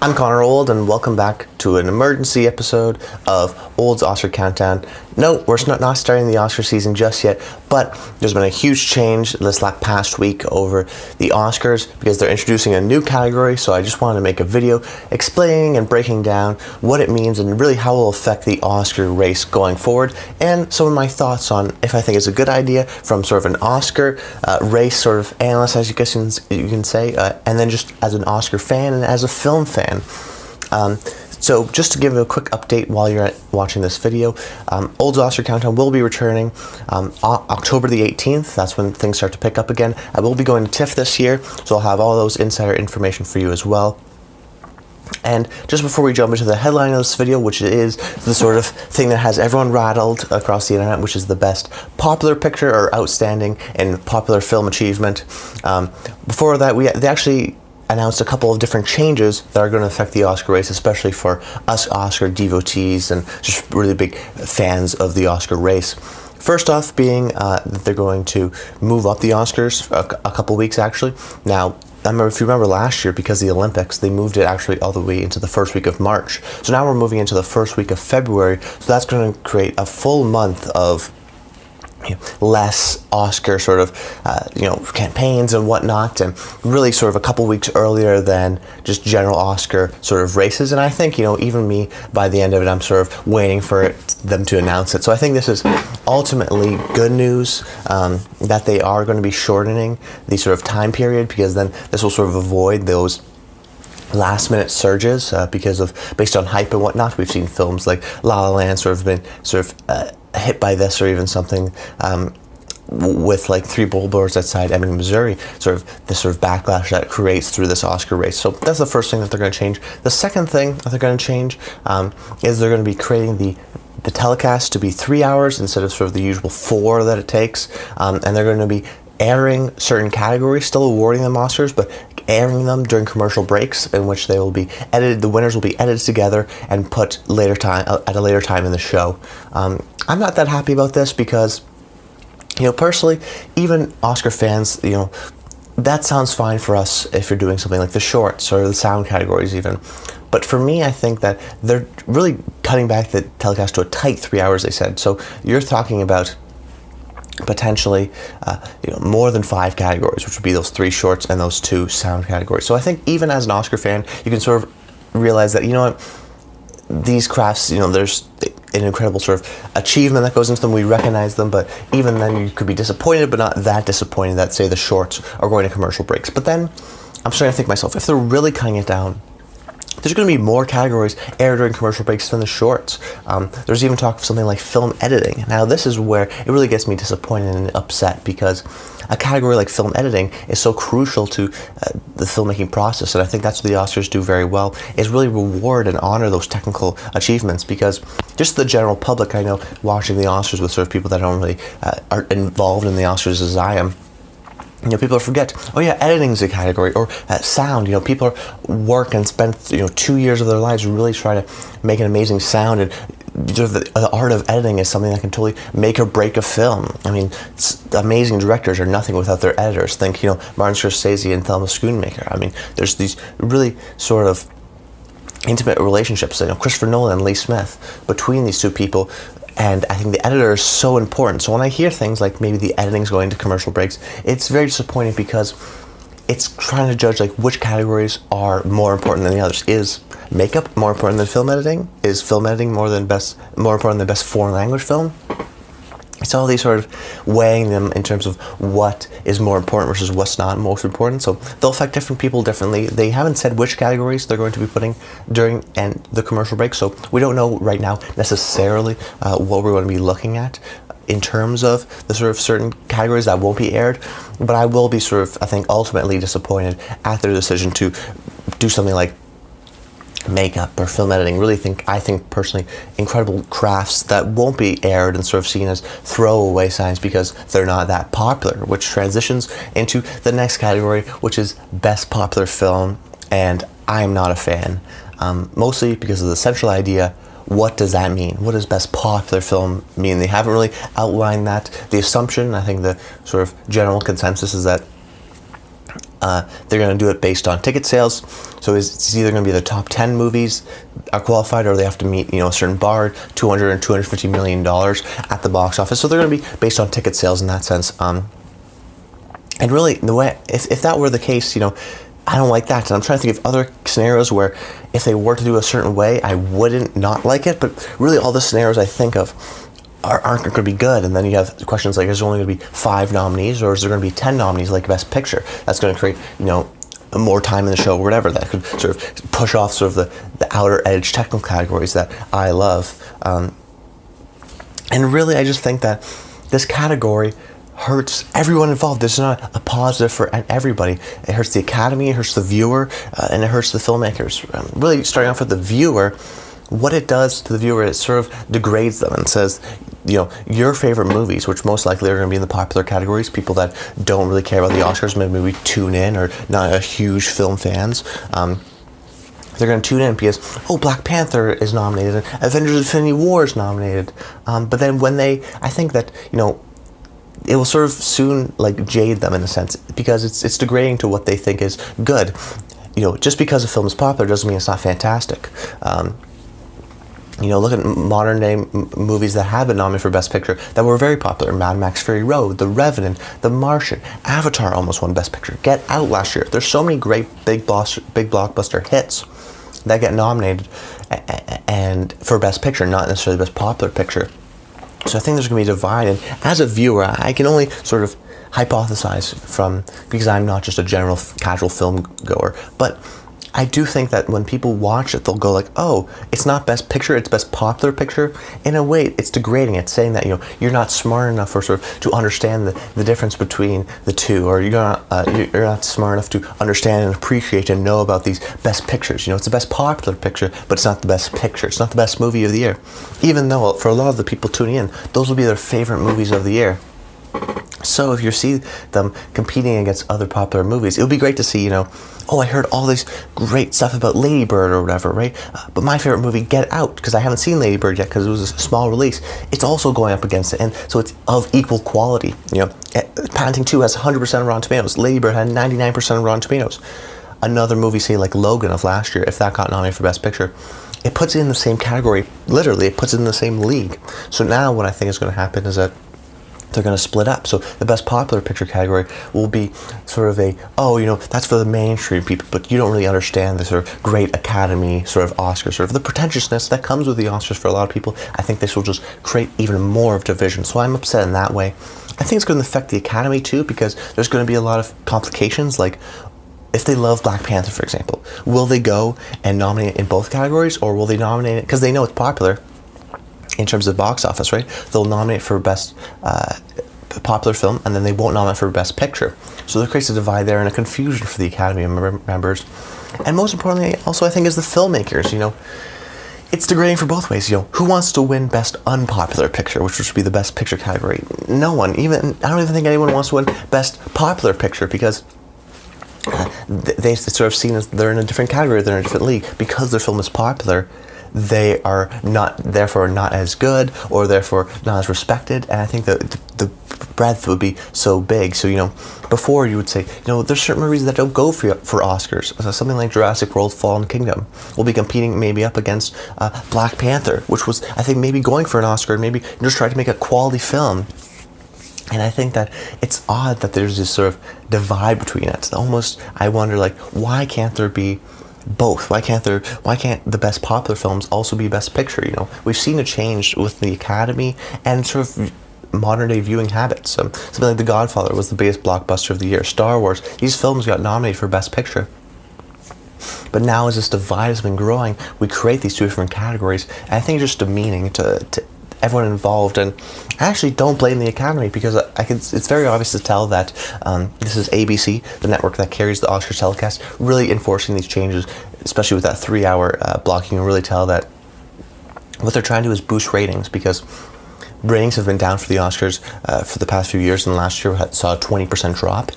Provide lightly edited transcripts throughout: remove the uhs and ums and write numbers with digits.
I'm Connor Old, and welcome back to an emergency episode of Old's Oscar Countdown. No, we're not starting the Oscar season just yet, but there's been a huge change this past week over the Oscars because they're introducing a new category, so I just wanted to make a video explaining and breaking down what it means and really how it will affect the Oscar race going forward, and some of my thoughts on if I think it's a good idea from sort of an Oscar race sort of analyst, as you can say, and then just as an Oscar fan and as a film fan. So just to give you a quick update while you're watching this video, Old's Oscar Countdown will be returning October the 18th. That's when things start to pick up again. I will be going to TIFF this year, so I'll have all those insider information for you as well. And just before we jump into the headline of this video, which is the sort of thing that has everyone rattled across the internet, which is the best popular picture or outstanding and popular film achievement. Before that, they actually announced a couple of different changes that are going to affect the Oscar race, especially for us Oscar devotees and just really big fans of the Oscar race. First off being that they're going to move up the Oscars a couple weeks actually. Now, if you remember last year, because of the Olympics, they moved it actually all the way into the first week of March. So now we're moving into the first week of February, so that's going to create a full month of less Oscar sort of campaigns and whatnot, and really sort of a couple weeks earlier than just general Oscar sort of races. And I think even me, by the end of it, I'm sort of waiting for them to announce it. So I think this is ultimately good news, that they are going to be shortening the sort of time period, because then this will sort of avoid those last minute surges based on hype and whatnot. We've seen films like La La Land sort of been hit by this, or even something with like Three Billboards Outside Ebbing, Missouri, sort of this sort of backlash that creates through this Oscar race. So that's the first thing that they're going to change. The second thing that they're going to change is they're going to be creating the telecast to be 3 hours instead of sort of the usual 4 that it takes, and they're going to be airing certain categories, still awarding them Oscars, but airing them during commercial breaks, in which they will be edited. The winners will be edited together and put at a later time in the show. I'm not that happy about this because, personally, even Oscar fans, that sounds fine for us if you're doing something like the shorts or the sound categories even. But for me, I think that they're really cutting back the telecast to a tight 3 hours, they said. So you're talking about potentially more than 5 categories, which would be those 3 shorts and those 2 sound categories. So I think even as an Oscar fan, you can sort of realize that these crafts, there's an incredible sort of achievement that goes into them. We recognize them, but even then you could be disappointed, but not that disappointed that, say, the shorts are going to commercial breaks. But then I'm starting to think to myself, if they're really cutting it down, there's going to be more categories aired during commercial breaks than the shorts. There's even talk of something like film editing. Now, this is where it really gets me disappointed and upset, because a category like film editing is so crucial to the filmmaking process, and I think that's what the Oscars do very well, is really reward and honor those technical achievements, because just the general public, I know, watching the Oscars with sort of people that don't really are involved in the Oscars as I am, people forget, oh yeah, editing is a category, or sound. People work and spend 2 years of their lives really trying to make an amazing sound, and the art of editing is something that can totally make or break a film. I mean, amazing directors are nothing without their editors. Think, Martin Scorsese and Thelma Schoonmaker. I mean, there's these really sort of intimate relationships, Christopher Nolan and Lee Smith, between these two people. And I think the editor is so important. So when I hear things like maybe the editing's going to commercial breaks, it's very disappointing, because it's trying to judge like which categories are more important than the others. Is makeup more important than film editing? Is film editing more important than best foreign language film? It's all these sort of weighing them in terms of what is more important versus what's not most important. So they'll affect different people differently. They haven't said which categories they're going to be putting during the commercial break, so we don't know right now necessarily what we're going to be looking at in terms of the sort of certain categories that won't be aired. But I will be sort of, I think, ultimately disappointed at their decision to do something like makeup or film editing. I think personally, incredible crafts that won't be aired and sort of seen as throwaway signs because they're not that popular, which transitions into the next category, which is best popular film, and I'm not a fan, mostly because of the central idea. What does that mean? What does best popular film mean? They haven't really outlined that. The assumption, I think the sort of general consensus, is that They're going to do it based on ticket sales. So it's either going to be the top 10 movies are qualified, or they have to meet, a certain bar, $200 and $250 million at the box office. So they're going to be based on ticket sales in that sense. And really, the way if that were the case, I don't like that. And I'm trying to think of other scenarios where if they were to do a certain way, I wouldn't not like it. But really, all the scenarios I think of aren't going to be good. And then you have questions like, is there only going to be 5 nominees, or is there going to be 10 nominees like Best Picture? That's going to create, more time in the show or whatever. That could sort of push off sort of the outer edge technical categories that I love. And really, I just think that this category hurts everyone involved. This is not a positive for everybody. It hurts the Academy, it hurts the viewer, and it hurts the filmmakers. Really, starting off with the viewer, what it does to the viewer, it sort of degrades them and says, your favorite movies, which most likely are going to be in the popular categories, people that don't really care about the Oscars, maybe tune in or not a huge film fans, they're going to tune in because, Black Panther is nominated, Avengers Infinity War is nominated, but then when I think that, it will sort of soon jade them in a sense, because it's degrading to what they think is good. Just because a film is popular doesn't mean it's not fantastic. Look at modern day movies that have been nominated for Best Picture that were very popular. Mad Max Fury Road, The Revenant, The Martian, Avatar almost won Best Picture, Get Out last year. There's so many great big blockbuster hits that get nominated and for Best Picture, not necessarily Best Popular Picture. So I think there's going to be a divide, and as a viewer, I can only sort of hypothesize because I'm not just a general casual film goer, but I do think that when people watch it, they'll go it's not Best Picture, it's Best Popular Picture. In a way, it's degrading. It's saying that you're not smart enough or sort of to understand the difference between the two, or you're not smart enough to understand and appreciate and know about these Best Pictures. It's the Best Popular Picture, but it's not the Best Picture. It's not the best movie of the year, even though for a lot of the people tuning in, those will be their favorite movies of the year. So if you see them competing against other popular movies, it would be great to see, I heard all this great stuff about Lady Bird or whatever, right? But my favorite movie, Get Out, because I haven't seen Lady Bird yet because it was a small release, it's also going up against it, and so it's of equal quality. Parenting 2 has 100% of Rotten Tomatoes. Lady Bird had 99% of Rotten Tomatoes. Another movie, say like Logan of last year, if that got nominated for Best Picture, it puts it in the same category. Literally, it puts it in the same league. So now what I think is going to happen is that they're going to split up. So the Best Popular Picture category will be sort of that's for the mainstream people, but you don't really understand the sort of great Academy sort of Oscars, sort of the pretentiousness that comes with the Oscars for a lot of people. I think this will just create even more of division. So I'm upset in that way. I think it's going to affect the Academy too, because there's going to be a lot of complications, like if they love Black Panther, for example, will they go and nominate it in both categories, or will they nominate it because they know it's popular in terms of box office, right? They'll nominate for Best Popular Film, and then they won't nominate for Best Picture. So there creates a divide there and a confusion for the Academy members. And most importantly, also, I think, is the filmmakers. It's degrading for both ways. Who wants to win Best Unpopular Picture, which would be the Best Picture category? No one. I don't even think anyone wants to win Best Popular Picture, because they sort of seen as they're in a different category, they're in a different league. Because their film is popular, they are therefore not as good, or therefore not as respected. And I think that the breadth would be so big. So before you would say, there's certain movies that don't go for Oscars. So something like Jurassic World: Fallen Kingdom will be competing maybe up against Black Panther, which was, I think, maybe going for an Oscar, maybe just trying to make a quality film. And I think that it's odd that there's this sort of divide between it. It's almost, I wonder, why can't there be both? Why can't the Best Popular films also be Best Picture? We've seen a change with the Academy and sort of modern day viewing habits. Something like The Godfather was the biggest blockbuster of the year. Star Wars, these films got nominated for Best Picture. But now, as this divide has been growing, we create these two different categories, and I think it's just demeaning to everyone involved. And I actually don't blame the Academy, because it's very obvious to tell that this is ABC, the network that carries the Oscars telecast, really enforcing these changes, especially with that 3-hour blocking. You can really tell that what they're trying to do is boost ratings, because ratings have been down for the Oscars for the past few years, and last year saw a 20% drop.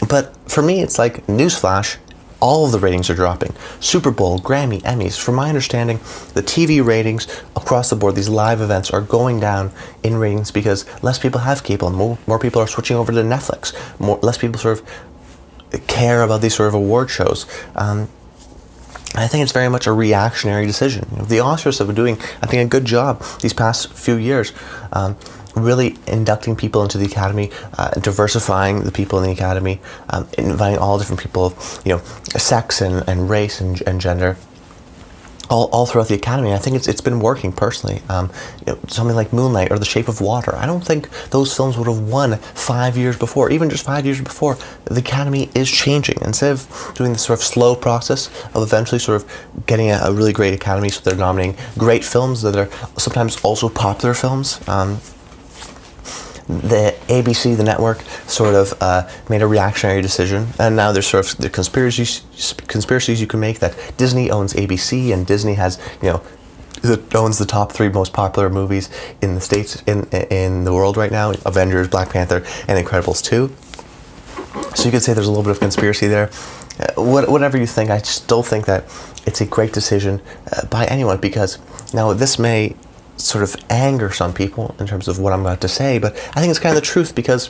But for me, it's like, newsflash, all of the ratings are dropping. Super Bowl, Grammy, Emmys. From my understanding, the TV ratings across the board, these live events, are going down in ratings because less people have cable, and more people are switching over to Netflix. Less people sort of care about these sort of award shows. I think it's very much a reactionary decision. The Oscars have been doing, I think, a good job these past few years, really inducting people into the Academy, diversifying the people in the Academy, inviting all different people of, sex and race and gender, all throughout the Academy. I think it's been working personally. Something like Moonlight or The Shape of Water, I don't think those films would have won 5 years before. Even just 5 years before, the Academy is changing. Instead of doing this sort of slow process of eventually sort of getting a really great Academy, so they're nominating great films that are sometimes also popular films. The ABC, the network, sort of made a reactionary decision, and now there's sort of the conspiracies you can make that Disney owns ABC, and Disney has, owns the top 3 most popular movies in the States, in the world right now: Avengers, Black Panther, and Incredibles 2. So you could say there's a little bit of conspiracy there. Whatever you think, I still think that it's a great decision by anyone, because now this may sort of anger some people in terms of what I'm about to say, but I think it's kind of the truth, because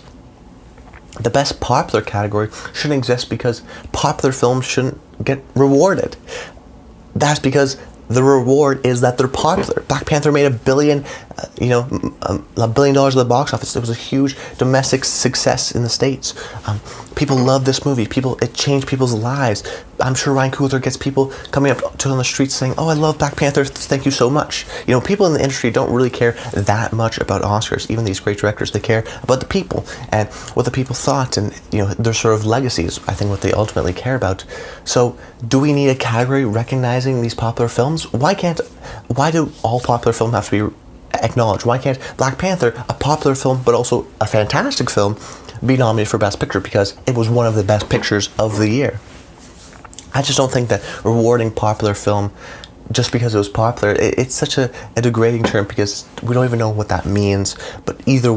the best popular category shouldn't exist because popular films shouldn't get rewarded. That's because the reward is that they're popular. Black Panther made $1 billion at the box office. It was a huge domestic success in the States. People love this movie. It changed people's lives. I'm sure Ryan Coogler gets people coming up to him on the streets saying, "Oh, I love Black Panther. Thank you so much." People in the industry don't really care that much about Oscars. Even these great directors, they care about the people and what the people thought, and their sort of legacies. I think what they ultimately care about. So, do we need a category recognizing these popular films? Why do all popular films have to be acknowledged? Why can't Black Panther, a popular film but also a fantastic film, be nominated for Best Picture because it was one of the best pictures of the year? I just don't think that rewarding popular film just because it was popular, it's such a degrading term, because we don't even know what that means. But either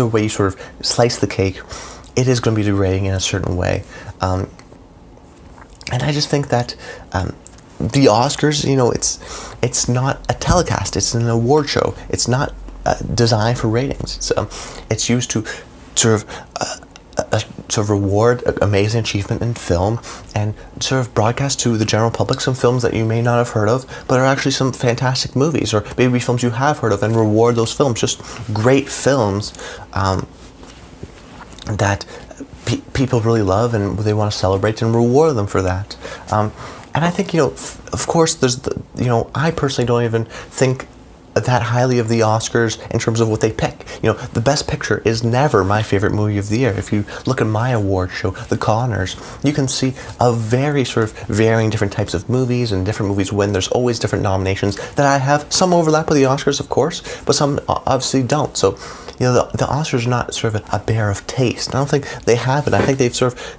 way you sort of slice the cake, it is going to be degrading in a certain way. And I just think that the Oscars, it's not a telecast. It's an award show. It's not designed for ratings. It's used to sort of reward amazing achievement in film, and sort of broadcast to the general public some films that you may not have heard of, but are actually some fantastic movies, or maybe films you have heard of, and reward those films. Just great films that people really love, and they want to celebrate and reward them for that. And I think, of course, there's I personally don't even think that highly of the Oscars in terms of what they pick. The Best Picture is never my favorite movie of the year. If you look at my award show, The Connors, you can see a very sort of varying different types of movies, and different movies win. There's always different nominations that I have. Some overlap with the Oscars, of course, but some obviously don't. So, the Oscars are not sort of a bear of taste. I don't think they have it. I think they've sort of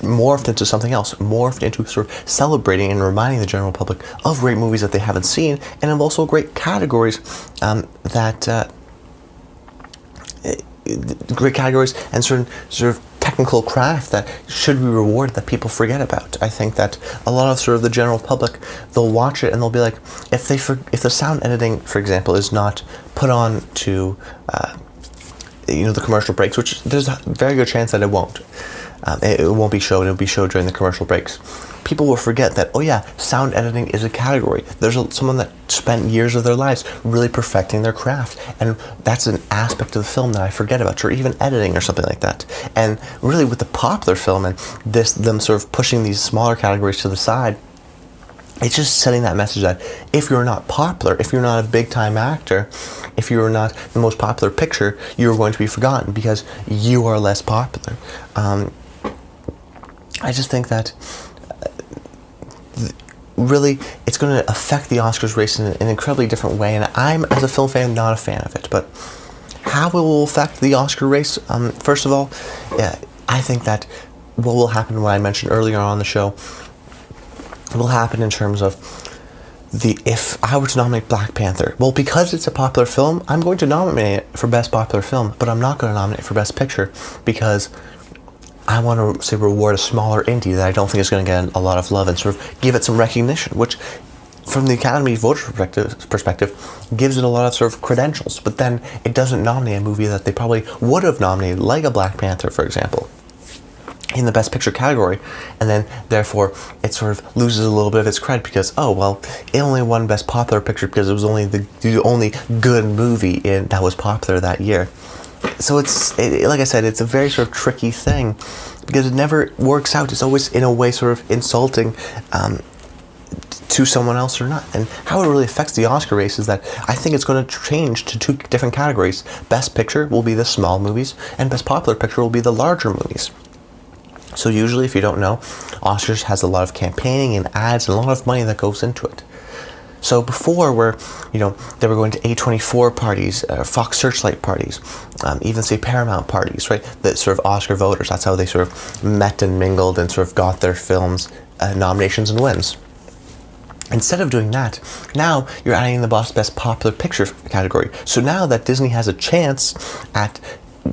morphed into something else, morphed into sort of celebrating and reminding the general public of great movies that they haven't seen, and of also great categories great categories and sort of technical craft that should be rewarded, that people forget about. I think that a lot of sort of the general public, they'll watch it and they'll be like, if the sound editing, for example, is not put on to the commercial breaks, which there's a very good chance that it won't. It won't be showed. It'll be showed during the commercial breaks. People will forget that, sound editing is a category. There's someone that spent years of their lives really perfecting their craft, and that's an aspect of the film that I forget about, or even editing or something like that. And really, with the popular film and them sort of pushing these smaller categories to the side, it's just sending that message that if you're not popular, if you're not a big-time actor, if you're not the most popular picture, you're going to be forgotten because you are less popular. I just think that really it's going to affect the Oscars race in an incredibly different way, and I'm, as a film fan, not a fan of it. But how it will affect the Oscar race, first of all, I think that what will happen, what I mentioned earlier on the show, will happen in terms of if I were to nominate Black Panther, well, because it's a popular film, I'm going to nominate it for Best Popular Film, but I'm not going to nominate it for Best Picture, because I want to reward a smaller indie that I don't think is going to get a lot of love, and sort of give it some recognition, which, from the Academy voter perspective, gives it a lot of sort of credentials. But then it doesn't nominate a movie that they probably would have nominated, like a Black Panther, for example. in the Best Picture category, and then therefore it sort of loses a little bit of its credit because, oh well, it only won Best Popular Picture because it was only the only good movie that was popular that year. So like I said, it's a very sort of tricky thing because it never works out. It's always in a way sort of insulting to someone else or not. And how it really affects the Oscar race is that I think it's going to change to two different categories. Best Picture will be the small movies, and Best Popular Picture will be the larger movies. So usually, if you don't know, Oscars has a lot of campaigning and ads and a lot of money that goes into it. So before, where they were going to A24 parties, Fox Searchlight parties, even say Paramount parties, right? The sort of Oscar voters. That's how they sort of met and mingled and sort of got their films nominations and wins. Instead of doing that, now you're adding the Best Popular Picture category. So now that Disney has a chance at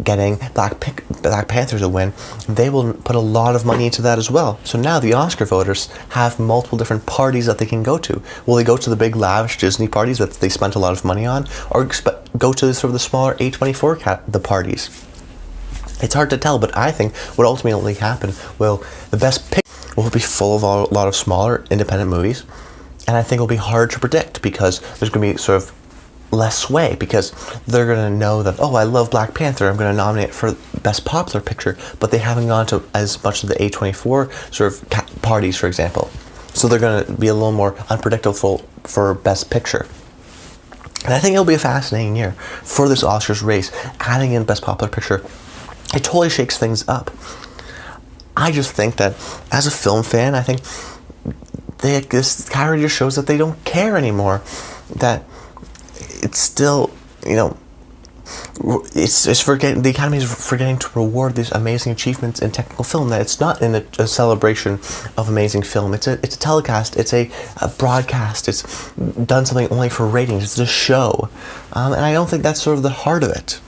getting Black Panther to win, they will put a lot of money into that as well. So now the Oscar voters have multiple different parties that they can go to. Will they go to the big lavish Disney parties that they spent a lot of money on, or go to sort of the smaller A24 the parties? It's hard to tell, but I think what ultimately happen will the Best Picture will be full of a lot of smaller independent movies, and I think it'll be hard to predict because there's going to be sort of less sway because they're going to know that, oh, I love Black Panther, I'm going to nominate for Best Popular Picture, but they haven't gone to as much of the A24 sort of parties, for example. So they're going to be a little more unpredictable for Best Picture. And I think it'll be a fascinating year for this Oscars race. Adding in Best Popular Picture, it totally shakes things up. I just think that as a film fan, I think this category just shows that they don't care anymore. That it's still, it's forgetting, the Academy is forgetting to reward these amazing achievements in technical film. That it's not in a celebration of amazing film. It's a telecast. It's a broadcast. It's done something only for ratings. It's a show, and I don't think that's sort of the heart of it.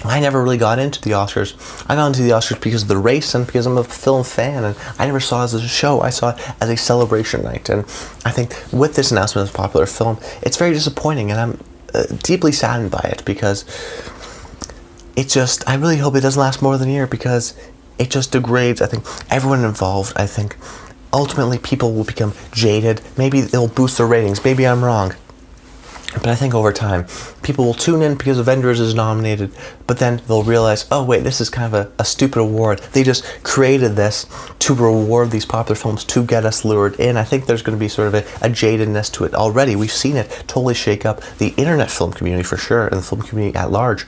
I never really got into the Oscars. I got into the Oscars because of the race and because I'm a film fan, and I never saw it as a show. I saw it as a celebration night. And I think with this announcement of popular film, it's very disappointing, and I'm deeply saddened by it because I really hope it doesn't last more than a year because it just degrades, I think, everyone involved. I think ultimately people will become jaded. Maybe it'll boost their ratings. Maybe I'm wrong. But I think over time, people will tune in because Avengers is nominated, but then they'll realize, oh wait, this is kind of a stupid award. They just created this to reward these popular films to get us lured in. I think there's going to be sort of a jadedness to it already. We've seen it totally shake up the internet film community for sure, and the film community at large.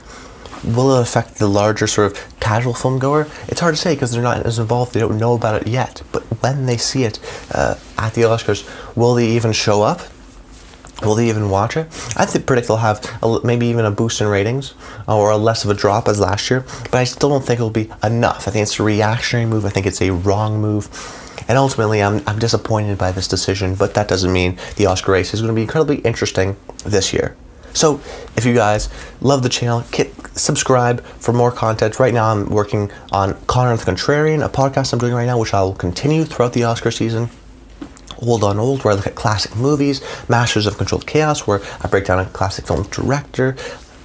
Will it affect the larger sort of casual film goer? It's hard to say because they're not as involved. They don't know about it yet. But when they see it at the Oscars, will they even show up? Will they even watch it? I predict they'll have maybe even a boost in ratings or a less of a drop as last year, but I still don't think it'll be enough. I think it's a reactionary move. I think it's a wrong move. And ultimately, I'm disappointed by this decision, but that doesn't mean the Oscar race is going to be incredibly interesting this year. So if you guys love the channel, subscribe for more content. Right now, I'm working on Connor the Contrarian, a podcast I'm doing right now, which I will continue throughout the Oscar season. Old on Old, where I look at classic movies, Masters of Controlled Chaos, where I break down a classic film director.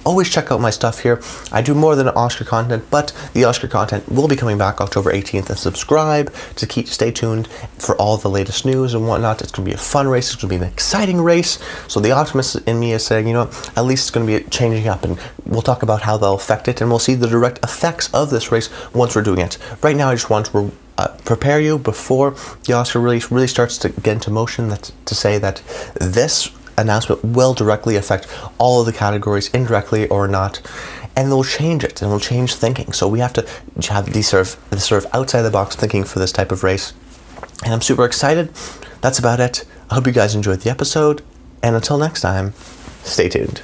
Always check out my stuff here. I do more than Oscar content, but the Oscar content will be coming back October 18th, and subscribe to stay tuned for all the latest news and whatnot. It's going to be a fun race. It's going to be an exciting race. So the optimist in me is saying, at least it's going to be changing up, and we'll talk about how they'll affect it, and we'll see the direct effects of this race once we're doing it. Right now, I just want to prepare you before the Oscar release really starts to get into motion, to say that this announcement will directly affect all of the categories, indirectly or not, and they'll change it, and they'll change thinking. So we have to have this sort of outside the box thinking for this type of race, and I'm super excited. That's about it. I hope you guys enjoyed the episode, and until next time, stay tuned.